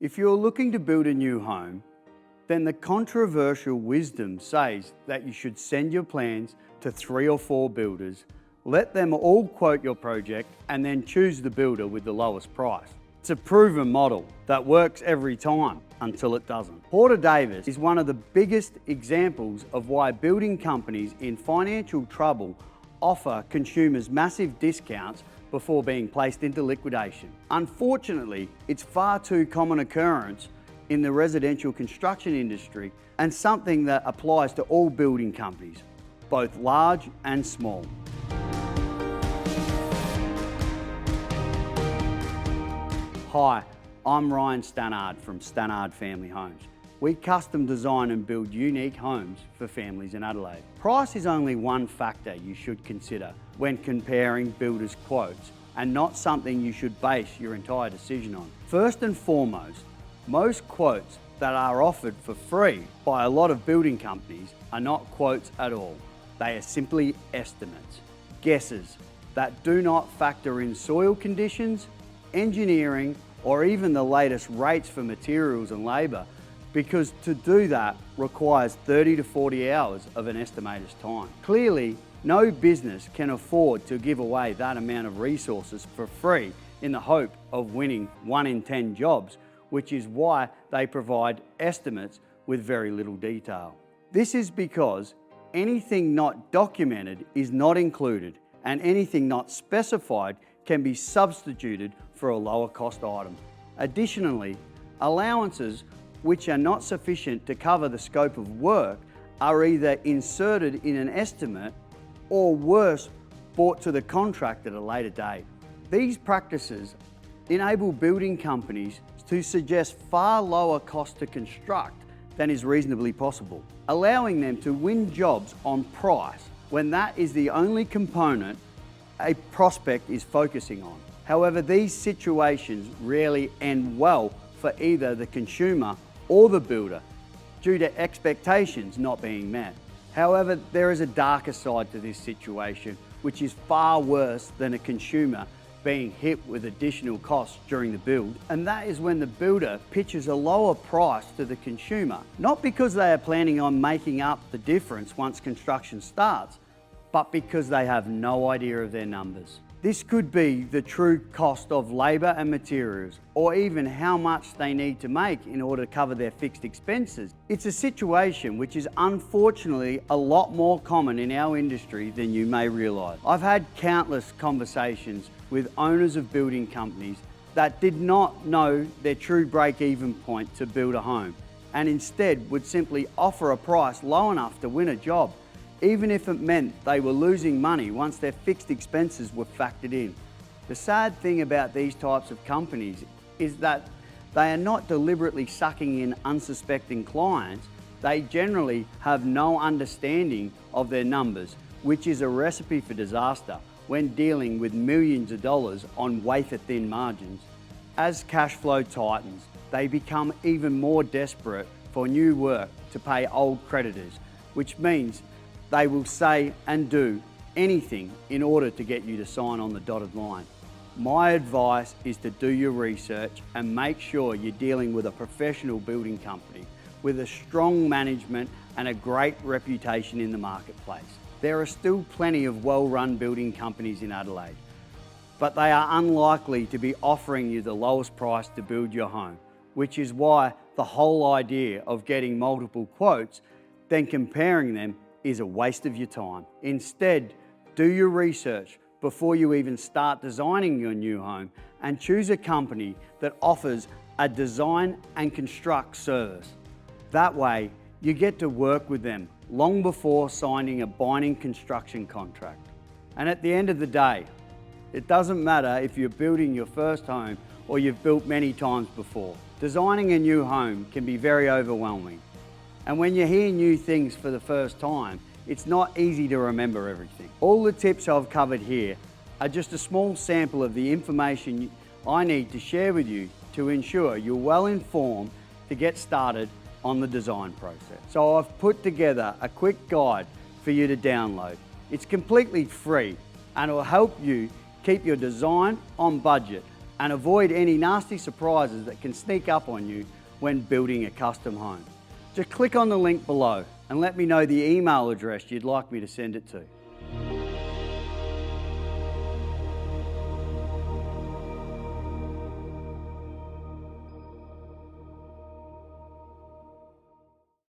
If you're looking to build a new home, then the controversial wisdom says that you should send your plans to 3 or 4 builders, let them all quote your project, and then choose the builder with the lowest price. It's a proven model that works every time until it doesn't. Porter Davis is one of the biggest examples of why building companies in financial trouble offer consumers massive discounts before being placed into liquidation. Unfortunately, it's far too common occurrence in the residential construction industry and something that applies to all building companies, both large and small. Hi, I'm Ryan Stannard from Stannard Family Homes. We custom design and build unique homes for families in Adelaide. Price is only one factor you should consider when comparing builders' quotes, and not something you should base your entire decision on. First and foremost, most quotes that are offered for free by a lot of building companies are not quotes at all. They are simply estimates, guesses that do not factor in soil conditions, engineering, or even the latest rates for materials and labour, because to do that requires 30 to 40 hours of an estimator's time. Clearly, no business can afford to give away that amount of resources for free in the hope of winning 1 in 10 jobs, which is why they provide estimates with very little detail. This is because anything not documented is not included, and anything not specified can be substituted for a lower cost item. Additionally, allowances which are not sufficient to cover the scope of work are either inserted in an estimate or worse, brought to the contract at a later date. These practices enable building companies to suggest far lower cost to construct than is reasonably possible, allowing them to win jobs on price when that is the only component a prospect is focusing on. However, these situations rarely end well for either the consumer or the builder due to expectations not being met. However, there is a darker side to this situation, which is far worse than a consumer being hit with additional costs during the build, and that is when the builder pitches a lower price to the consumer, not because they are planning on making up the difference once construction starts, but because they have no idea of their numbers. This could be the true cost of labour and materials, or even how much they need to make in order to cover their fixed expenses. It's a situation which is unfortunately a lot more common in our industry than you may realise. I've had countless conversations with owners of building companies that did not know their true break-even point to build a home, and instead would simply offer a price low enough to win a job, even if it meant they were losing money once their fixed expenses were factored in. The sad thing about these types of companies is that they are not deliberately sucking in unsuspecting clients. They generally have no understanding of their numbers, which is a recipe for disaster when dealing with millions of dollars on wafer-thin margins. As cash flow tightens, they become even more desperate for new work to pay old creditors, which means they will say and do anything in order to get you to sign on the dotted line. My advice is to do your research and make sure you're dealing with a professional building company with a strong management and a great reputation in the marketplace. There are still plenty of well-run building companies in Adelaide, but they are unlikely to be offering you the lowest price to build your home, which is why the whole idea of getting multiple quotes, then comparing them, is a waste of your time. Instead, do your research before you even start designing your new home, and choose a company that offers a design and construct service. That way, you get to work with them long before signing a binding construction contract. And at the end of the day, it doesn't matter if you're building your first home or you've built many times before. Designing a new home can be very overwhelming. And when you hear new things for the first time, it's not easy to remember everything. All the tips I've covered here are just a small sample of the information I need to share with you to ensure you're well informed to get started on the design process. So I've put together a quick guide for you to download. It's completely free and it will help you keep your design on budget and avoid any nasty surprises that can sneak up on you when building a custom home. Just click on the link below and let me know the email address you'd like me to send it to.